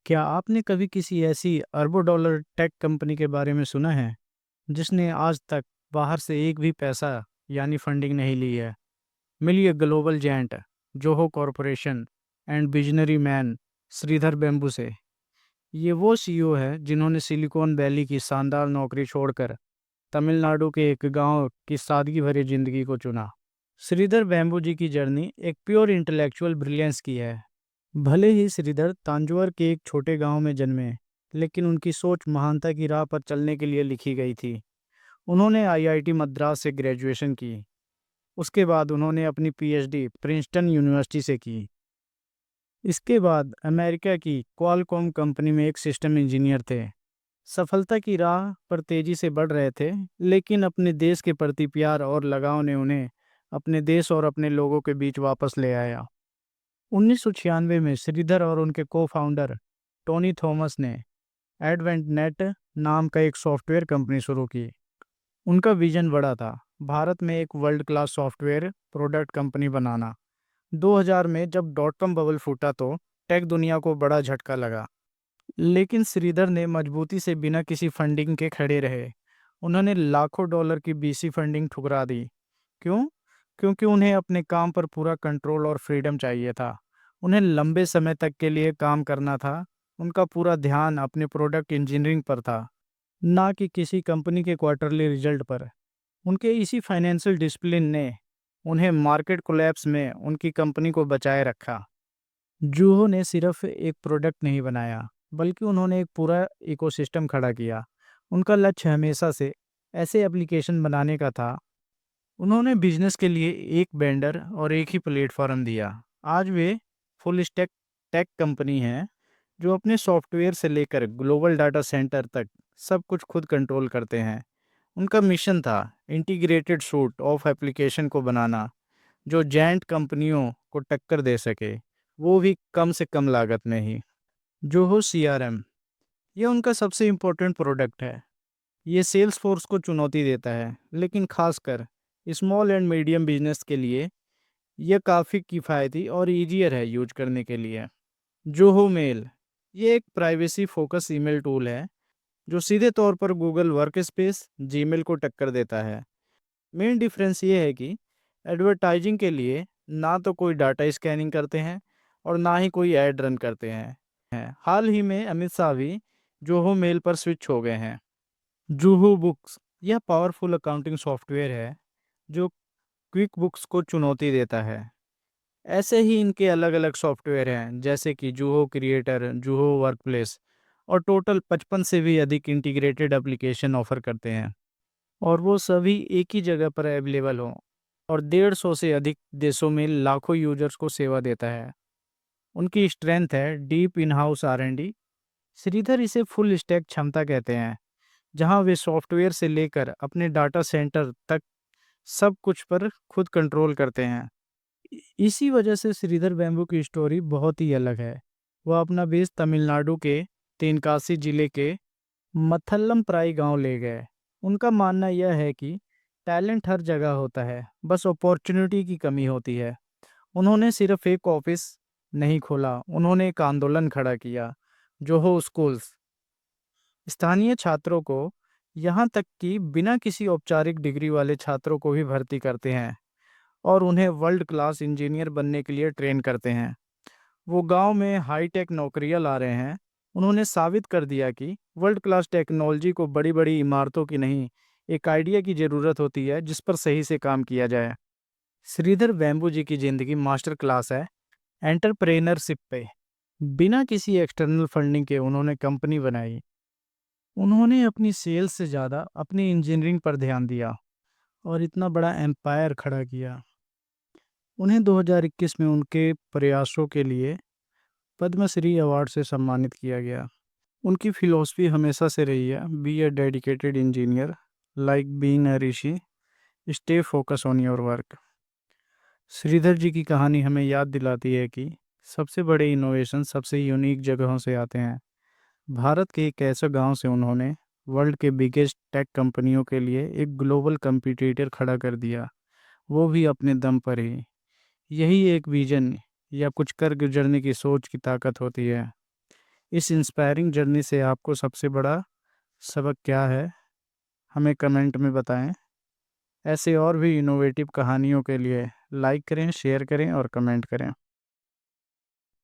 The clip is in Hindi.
क्या आपने कभी किसी ऐसी अरबों डॉलर टेक कंपनी के बारे में सुना है जिसने आज तक बाहर से एक भी पैसा यानी फंडिंग नहीं ली है? मिलिए global giant Zoho corporation and visionary man Sridhar Vembu से। ये वो सीईओ है जिन्होंने सिलिकॉन वैली की शानदार नौकरी छोड़कर तमिलनाडु के एक गांव की सादगी भरी जिंदगी को चुना। श्रीधर बेम्बू जी की जर्नी एक प्योर इंटेलेक्चुअल ब्रिलियंस की है। भले ही श्रीधर तांजौर के एक छोटे गांव में जन्मे, लेकिन उनकी सोच महानता की राह पर चलने के लिए लिखी गई थी। उन्होंने आईआईटी मद्रास से ग्रेजुएशन की। उसके बाद उन्होंने अपनी पीएचडी प्रिंसटन यूनिवर्सिटी से की। इसके बाद अमेरिका की क्वालकॉम कंपनी में एक सिस्टम इंजीनियर थे। सफलता की राह पर तेजी से बढ़ रहे थे, लेकिन अपने देश के प्रति प्यार और लगाव ने उन्हें अपने देश और अपने लोगों के बीच वापस ले आया। 1996 में श्रीधर और उनके को-फाउंडर टोनी थॉमस ने एडवेंट नेट नाम का एक सॉफ्टवेयर कंपनी शुरू की। उनका विजन बड़ा था, भारत में एक world class software product company बनाना। 2000 में जब डॉट कॉम बबल फूटा तो टेक दुनिया को बड़ा झटका लगा, लेकिन श्रीधर ने मजबूती से बिना किसी फंडिंग के खड़े रहे। उन्होंने लाखों डॉलर की बीसी फंडिंग ठुकरा दी। क्यों? क्योंकि उन्हें अपने काम पर पूरा कंट्रोल और फ्रीडम चाहिए था। उन्हें लंबे समय तक के लिए काम करना था। उनका पूरा ध्यान अपने प्रोडक्ट इंजीनियरिंग पर था, ना कि किसी कंपनी के क्वार्टरली रिजल्ट पर। उनके इसी फाइनेंशियल डिसिप्लिन ने उन्हें मार्केट कोलैप्स में उनकी कंपनी को बचाए रखा। जूहो ने सिर्फ एक प्रोडक्ट नहीं बनाया, बल्कि उन्होंने एक पूरा इकोसिस्टम खड़ा किया। उनका लक्ष्य हमेशा से ऐसे एप्लीकेशन बनाने का था। उन्होंने बिजनेस के लिए एक वेंडर और एक ही प्लेटफॉर्म दिया। आज वे फुल स्टैक टेक कंपनी है जो अपने सॉफ्टवेयर से लेकर ग्लोबल डाटा सेंटर तक सब कुछ खुद कंट्रोल करते हैं। उनका मिशन था इंटीग्रेटेड सूट ऑफ एप्लीकेशन को बनाना जो जायंट कंपनियों को टक्कर दे सके, वो भी कम से कम लागत में ही। जोहो सीआरएम, ये उनका सबसे इम्पोर्टेंट प्रोडक्ट है। ये सेल्स फोर्स को चुनौती देता है, लेकिन खासकर स्मॉल एंड मीडियम बिजनेस के लिए यह काफ़ी किफ़ायती और ईजियर है यूज करने के लिए। जोहो मेल, ये एक प्राइवेसी फोकस ईमेल टूल है जो सीधे तौर पर गूगल वर्क स्पेस जीमेल को टक्कर देता है। मेन डिफरेंस ये है कि एडवर्टाइजिंग के लिए ना तो कोई डाटा स्कैनिंग करते हैं और ना ही कोई ऐड रन करते हैं। हाल ही में अमित शाह भी जोहो मेल पर स्विच हो गए हैं। जूहू बुक्स, यह पावरफुल अकाउंटिंग सॉफ्टवेयर है जो क्विक बुक्स को चुनौती देता है। ऐसे ही इनके अलग अलग सॉफ्टवेयर हैं, जैसे कि जूहो क्रिएटर, जूहो वर्कप्लेस, और टोटल 55 से भी अधिक इंटीग्रेटेड एप्लीकेशन ऑफर करते हैं, और वो सभी एक ही जगह पर अवेलेबल हों और 150 से अधिक देशों में लाखों यूजर्स को सेवा देता है। उनकी स्ट्रेंथ है deep in house R&D। Shridhar इसे फुल स्टैक क्षमता कहते हैं, जहां वे सॉफ्टवेयर से लेकर अपने डाटा सेंटर तक सब कुछ पर खुद कंट्रोल करते हैं। इसी वजह से श्रीधर बैम्बू की स्टोरी बहुत ही अलग है। वह अपना बेस तमिलनाडु के तेनकासी जिले के मथल्लमप्राई गांव ले गए। उनका मानना यह है कि टैलेंट हर जगह होता है, बस अपॉर्चुनिटी की कमी होती है। उन्होंने सिर्फ एक ऑफिस नहीं खोला, उन्होंने एक आंदोलन खड़ा किया, जो हो स्कूल्स। स्थानीय छात्रों को, यहाँ तक कि बिना किसी औपचारिक डिग्री वाले छात्रों को भी भर्ती करते हैं और उन्हें वर्ल्ड क्लास इंजीनियर बनने के लिए ट्रेन करते हैं। वो गांव में हाई टेक नौकरियां ला रहे हैं। उन्होंने साबित कर दिया कि वर्ल्ड क्लास टेक्नोलॉजी को बड़ी बड़ी इमारतों की नहीं, एक आइडिया की ज़रूरत होती है जिस पर सही से काम किया जाए। श्रीधर बैम्बू जी की ज़िंदगी मास्टर क्लास है एंटरप्रेनरशिप पे। बिना किसी एक्सटर्नल फंडिंग के उन्होंने कंपनी बनाई। उन्होंने अपनी सेल्स से ज़्यादा अपनी इंजीनियरिंग पर ध्यान दिया और इतना बड़ा एम्पायर खड़ा किया। उन्हें 2021 में उनके प्रयासों के लिए पद्मश्री अवार्ड से सम्मानित किया गया। उनकी फिलॉसफी हमेशा से रही है, be a dedicated engineer, like being a rishi, stay focus on your work. Sridhar ji की कहानी हमें याद दिलाती है कि सबसे बड़े इनोवेशन सबसे यूनिक जगहों से आते हैं। भारत के एक ऐसे गांव से उन्होंने वर्ल्ड के बिगेस्ट टेक कंपनियों के लिए एक ग्लोबल कंपटीटर खड़ा कर दिया, वो भी अपने दम पर ही। यही एक विजन या कुछ कर गुजरने की सोच की ताकत होती है। इस इंस्पायरिंग जर्नी से आपको सबसे बड़ा सबक क्या है, हमें कमेंट में बताएं। ऐसे और भी इनोवेटिव कहानियों के लिए लाइक करें, शेयर करें और कमेंट करें।